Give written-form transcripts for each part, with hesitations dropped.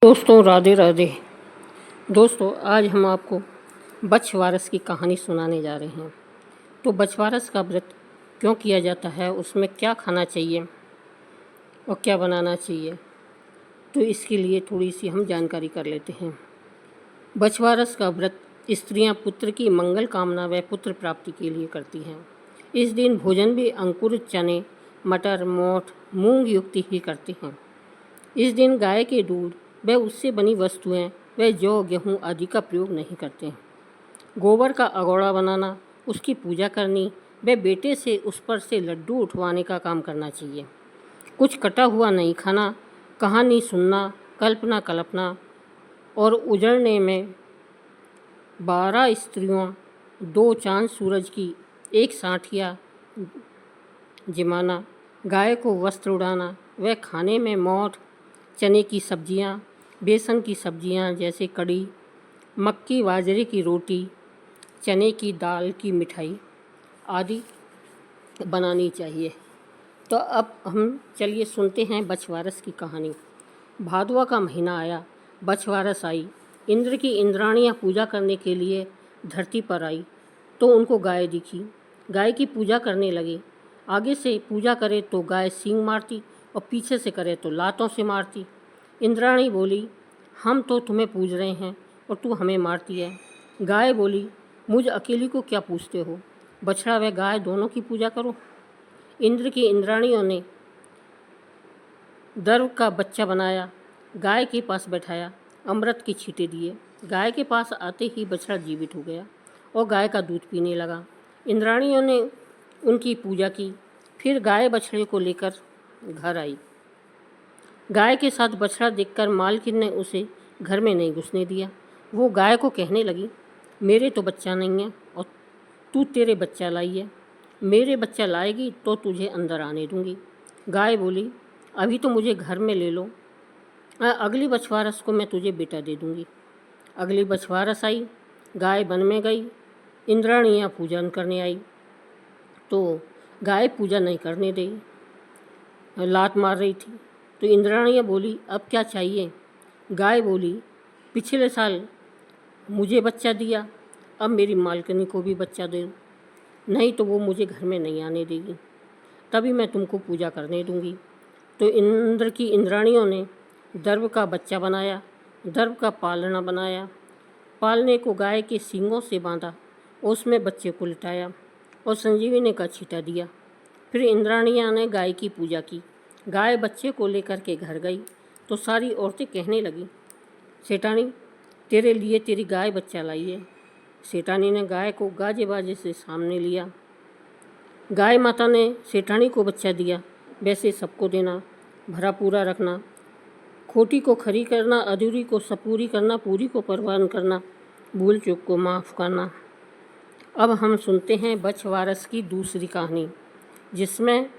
दोस्तों राधे राधे। दोस्तों आज हम आपको बछवारस की कहानी सुनाने जा रहे हैं। तो बछवारस का व्रत क्यों किया जाता है, उसमें क्या खाना चाहिए और क्या बनाना चाहिए, तो इसके लिए थोड़ी सी हम जानकारी कर लेते हैं। बछवारस का व्रत स्त्रियां पुत्र की मंगल कामना व पुत्र प्राप्ति के लिए करती हैं। इस दिन भोजन भी अंकुरित चने, मटर, मोठ, मूंग युक्त ही करते हैं। इस दिन गाय के दूध व उससे बनी वस्तुएं व जौ, गेहूँ आदि का प्रयोग नहीं करते हैं। गोबर का अगोड़ा बनाना, उसकी पूजा करनी व बेटे से उस पर से लड्डू उठवाने का काम करना चाहिए। कुछ कटा हुआ नहीं खाना, कहानी सुनना, कल्पना कल्पना और उजड़ने में 12 स्त्रियों, 2 चांद सूरज की, 1 साठिया जिमाना, गाय को वस्त्र उड़ाना व खाने में मोठ, चने की सब्जियां, बेसन की सब्जियां जैसे कड़ी, मक्की बाजरे की रोटी, चने की दाल की मिठाई आदि बनानी चाहिए। तो अब हम चलिए सुनते हैं बछवारस की कहानी। भादवा का महीना आया, बछवारस आई। इंद्र की इंद्राणियाँ पूजा करने के लिए धरती पर आई तो उनको गाय दिखी। गाय की पूजा करने लगे। आगे से पूजा करे तो गाय सींग मारती और पीछे से करे तो लातों से मारती। इंद्राणी बोली, हम तो तुम्हें पूज रहे हैं और तू हमें मारती है। गाय बोली, मुझ अकेली को क्या पूछते हो, बछड़ा व गाय दोनों की पूजा करो। इंद्र की इंद्राणियों ने दर्भ का बच्चा बनाया, गाय के पास बैठाया, अमृत की छींटे दिए। गाय के पास आते ही बछड़ा जीवित हो गया और गाय का दूध पीने लगा। इंद्राणियों ने उनकी पूजा की। फिर गाय बछड़े को लेकर घर आई। गाय के साथ बछड़ा देखकर मालकिन ने उसे घर में नहीं घुसने दिया। वो गाय को कहने लगी, मेरे तो बच्चा नहीं है और तू तेरे बच्चा लाई है। मेरे बच्चा लाएगी तो तुझे अंदर आने दूंगी। गाय बोली, अभी तो मुझे घर में ले लो, अगली बछवारस को मैं तुझे बेटा दे दूंगी। अगली बछवारस आई, गाय वन में गई। इंद्राणियाँ पूजन करने आई तो गाय पूजा नहीं करने दी, लात मार रही थी। तो इंद्राणियाँ बोली, अब क्या चाहिए। गाय बोली, पिछले साल मुझे बच्चा दिया, अब मेरी मालकिनी को भी बच्चा दे, नहीं तो वो मुझे घर में नहीं आने देगी, तभी मैं तुमको पूजा करने दूंगी। तो इंद्र की इंद्राणियों ने दर्भ का बच्चा बनाया, दर्भ का पालना बनाया, पालने को गाय के सींगों से बांधा, उसमें बच्चे को लिटाया और संजीवनी का छींटा दिया। फिर इंद्राणियाँ ने गाय की पूजा की। गाय बच्चे को लेकर के घर गई तो सारी औरतें कहने लगी, सेठानी तेरे लिए तेरी गाय बच्चा लाई है। सेठानी ने गाय को गाजे बाजे से सामने लिया। गाय माता ने सेठानी को बच्चा दिया, वैसे सबको देना, भरा पूरा रखना, खोटी को खरी करना, अधूरी को सपूरी करना, पूरी को परवान करना, भूल चूक को माफ़ करना। अब हम सुनते हैं बछवारस की दूसरी कहानी, जिसमें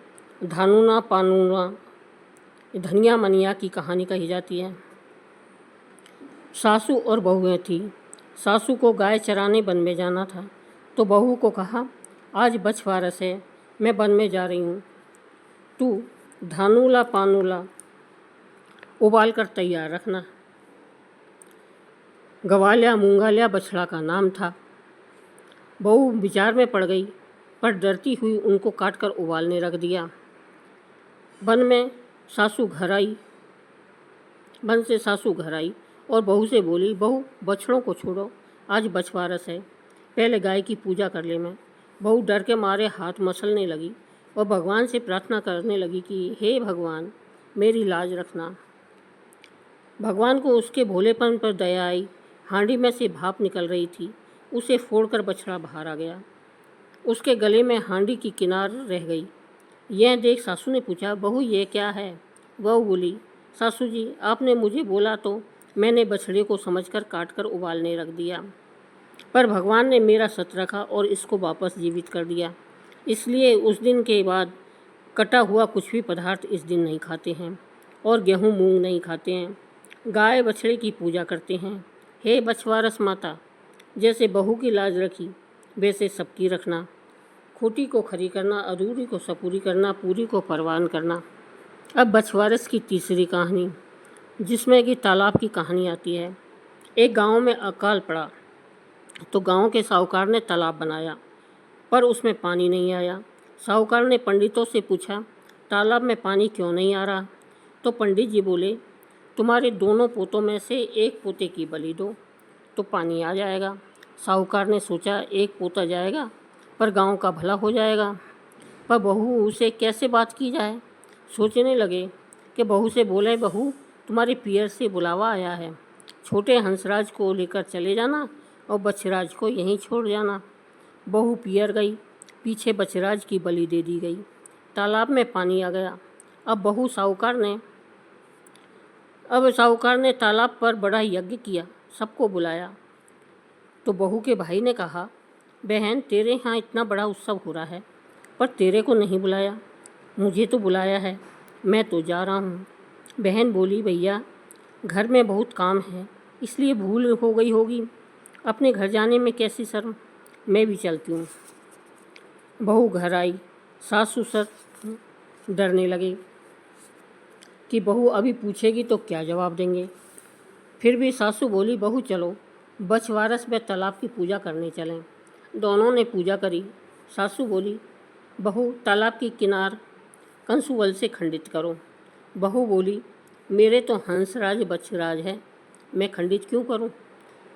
धानुना पानुना धनिया मनिया की कहानी कही जाती है। सासू और बहुएं थी। सासू को गाय चराने वन में जाना था तो बहू को कहा, आज बछवारस है, मैं वन में जा रही हूँ, तू धानुला पानुला उबाल कर तैयार रखना। गवालिया मूंगालिया बछड़ा का नाम था। बहू विचार में पड़ गई, पर डरती हुई उनको काट कर उबालने रख दिया। वन में सासू घर आई, वन से सासू घर आई और बहू से बोली, बहू बछड़ों को छोड़ो, आज बछवारस है, पहले गाय की पूजा कर ले। मैं बहू डर के मारे हाथ मसलने लगी और भगवान से प्रार्थना करने लगी कि हे भगवान, मेरी लाज रखना। भगवान को उसके भोलेपन पर दया आई। हांडी में से भाप निकल रही थी, उसे फोड़कर बछड़ा बाहर आ गया। उसके गले में हांडी की किनार रह गई। यह देख सासू ने पूछा, बहू ये क्या है। बहू बोली, सासू जी आपने मुझे बोला तो मैंने बछड़े को समझकर काट कर उबालने रख दिया, पर भगवान ने मेरा सत रखा और इसको वापस जीवित कर दिया, इसलिए उस दिन के बाद कटा हुआ कुछ भी पदार्थ इस दिन नहीं खाते हैं और गेहूँ मूंग नहीं खाते हैं। गाय बछड़े की पूजा करते हैं। हे बछवारस माता, जैसे बहू की लाज रखी वैसे सबकी रखना, खोटी को खरी करना, अधूरी को सपूरी करना, पूरी को परवान करना। अब बछवारस की तीसरी कहानी। जिसमें कि तालाब की कहानी आती है। एक गांव में अकाल पड़ा तो गांव के साहूकार ने तालाब बनाया, पर उसमें पानी नहीं आया। साहूकार ने पंडितों से पूछा, तालाब में पानी क्यों नहीं आ रहा? तो पंडित जी बोले, तुम्हारे दोनों पोतों में से एक पोते की बलि दो तो पानी आ जाएगा। साहूकार ने सोचा, एक पोता जाएगा पर गांव का भला हो जाएगा, पर बहू से कैसे बात की जाए। सोचने लगे कि बहू से बोले, बहू तुम्हारे पियर से बुलावा आया है, छोटे हंसराज को लेकर चले जाना और बछराज को यहीं छोड़ जाना। बहू पियर गई, पीछे बछराज की बलि दे दी गई। तालाब में पानी आ गया। अब साहूकार ने तालाब पर बड़ा यज्ञ किया, सबको बुलाया। तो बहू के भाई ने कहा, बहन तेरे यहाँ इतना बड़ा उत्सव हो रहा है पर तेरे को नहीं बुलाया, मुझे तो बुलाया है, मैं तो जा रहा हूँ। बहन बोली, भैया घर में बहुत काम है इसलिए भूल हो गई होगी, अपने घर जाने में कैसी शर्म, मैं भी चलती हूँ। बहू घर आई। सास ससुर डरने लगे कि बहू अभी पूछेगी तो क्या जवाब देंगे। फिर भी सासू बोली, बहू चलो बछवारस में तालाब की पूजा करने चलें। दोनों ने पूजा करी। सासू बोली, बहू तालाब की किनार कंसुवल से खंडित करो। बहू बोली, मेरे तो हंसराज बछराज है, मैं खंडित क्यों करूं?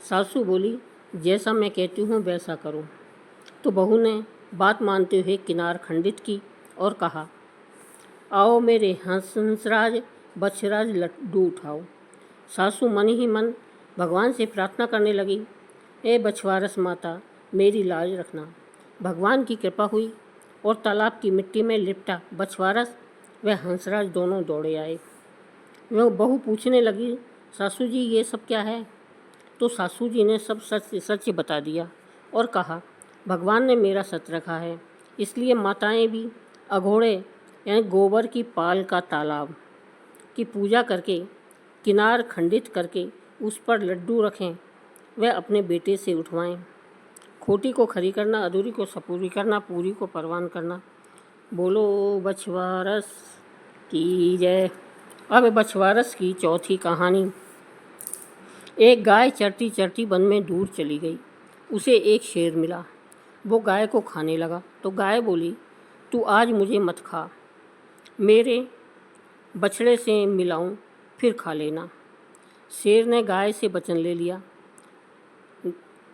सासू बोली, जैसा मैं कहती हूँ वैसा करो। तो बहू ने बात मानते हुए किनार खंडित की और कहा, आओ मेरे हंसराज बछराज लड्डू उठाओ। सासू मन ही मन भगवान से प्रार्थना करने लगी, ए बछवारस माता मेरी लाज रखना। भगवान की कृपा हुई और तालाब की मिट्टी में लिपटा बछवारस व हंसराज दोनों दौड़े आए। वह बहू पूछने लगी, सासू जी ये सब क्या है? तो सासू जी ने सब सच सच बता दिया और कहा, भगवान ने मेरा सच रखा है, इसलिए माताएं भी अघोड़े यानी गोबर की पाल का तालाब की पूजा करके किनार खंडित करके उस पर लड्डू रखें, वह अपने बेटे से उठवाएं। खोटी को खरी करना, अधूरी को सपूरी करना, पूरी को परवान करना। बोलो बछवारस की जय। अब बछवारस की चौथी कहानी। एक गाय चरती चरती वन में दूर चली गई। उसे एक शेर मिला। वो गाय को खाने लगा तो गाय बोली, तू आज मुझे मत खा, मेरे बछड़े से मिलाऊं फिर खा लेना। शेर ने गाय से वचन ले लिया।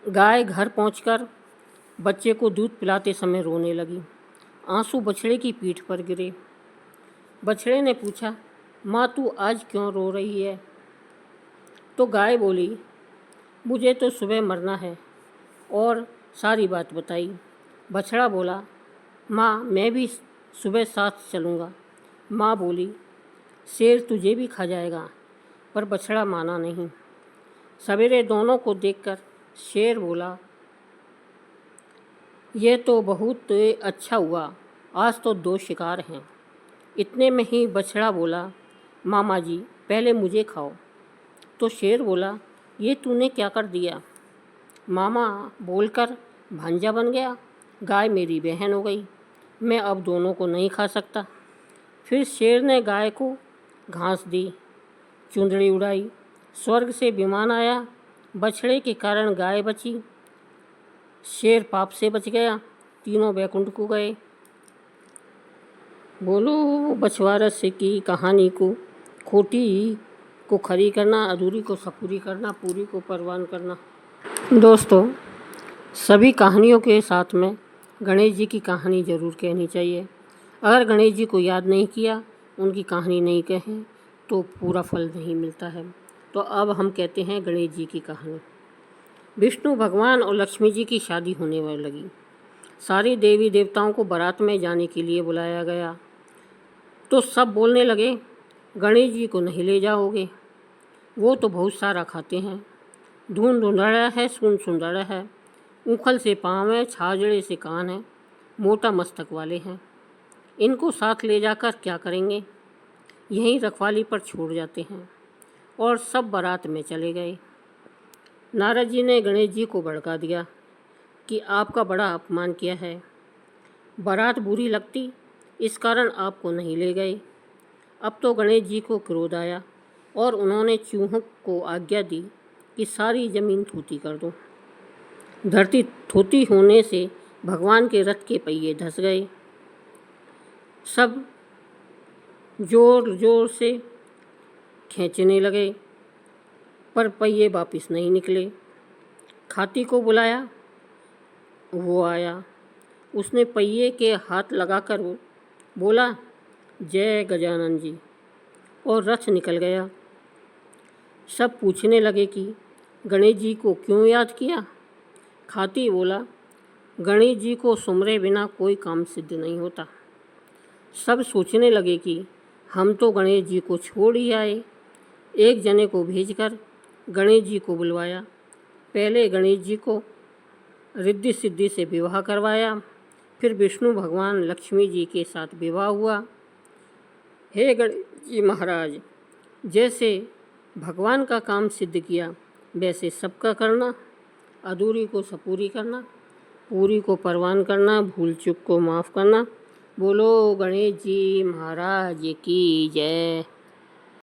गाय घर पहुंचकर बच्चे को दूध पिलाते समय रोने लगी। आंसू बछड़े की पीठ पर गिरे। बछड़े ने पूछा, माँ तू आज क्यों रो रही है? तो गाय बोली, मुझे तो सुबह मरना है, और सारी बात बताई। बछड़ा बोला, माँ मैं भी सुबह साथ चलूँगा। माँ बोली, शेर तुझे भी खा जाएगा, पर बछड़ा माना नहीं। सवेरे दोनों को देखकर शेर बोला, यह तो बहुत अच्छा हुआ, आज तो 2 शिकार हैं। इतने में ही बछड़ा बोला, मामा जी पहले मुझे खाओ। तो शेर बोला, ये तूने क्या कर दिया? मामा बोलकर भांजा बन गया, गाय मेरी बहन हो गई, मैं अब दोनों को नहीं खा सकता। फिर शेर ने गाय को घास दी, चुंदड़ी उड़ाई, स्वर्ग से विमान आया। बछड़े के कारण गाय बची, शेर पाप से बच गया, तीनों बैकुंठ को गए। बोलो बछवारस की कहानी को खोटी को खरी करना, अधूरी को सपूरी करना, पूरी को परवान करना। दोस्तों, सभी कहानियों के साथ में गणेश जी की कहानी ज़रूर कहनी चाहिए। अगर गणेश जी को याद नहीं किया, उनकी कहानी नहीं कहें तो पूरा फल नहीं मिलता है। तो अब हम कहते हैं गणेश जी की कहानी। विष्णु भगवान और लक्ष्मी जी की शादी होने वाली लगी। सारी देवी देवताओं को बारात में जाने के लिए बुलाया गया तो सब बोलने लगे, गणेश जी को नहीं ले जाओगे, वो तो बहुत सारा खाते हैं, धून धुंधड़ा है, सुन सुंदड़ा है, उखल से पाँव है, छाजड़े से कान है, मोटा मस्तक वाले हैं, इनको साथ ले जाकर क्या करेंगे? यहीं रखवाली पर छोड़ जाते हैं। और सब बारात में चले गए। नारद जी ने गणेश जी को भड़का दिया कि आपका बड़ा अपमान किया है, बारात बुरी लगती इस कारण आपको नहीं ले गए। अब तो गणेश जी को क्रोध आया और उन्होंने चूहों को आज्ञा दी कि सारी ज़मीन थूती कर दो। धरती थूती होने से भगवान के रथ के पहिए धंस गए। सब जोर जोर से खींचने लगे, पर पहिए वापस नहीं निकले। खाती को बुलाया, वो आया। उसने पहिए के हाथ लगाकर बोला, जय गजानन जी, और रथ निकल गया। सब पूछने लगे कि गणेश जी को क्यों याद किया। खाती बोला, गणेश जी को सुमरे बिना कोई काम सिद्ध नहीं होता। सब सोचने लगे कि हम तो गणेश जी को छोड़ ही आए। एक जने को भेजकर गणेश जी को बुलवाया। पहले गणेश जी को रिद्धि सिद्धि से विवाह करवाया, फिर विष्णु भगवान लक्ष्मी जी के साथ विवाह हुआ। हे गणेश जी महाराज, जैसे भगवान का काम सिद्ध किया वैसे सबका करना, अधूरी को सपूरी करना, पूरी को परवान करना, भूल चूक को माफ़ करना। बोलो गणेश जी महाराज की जय।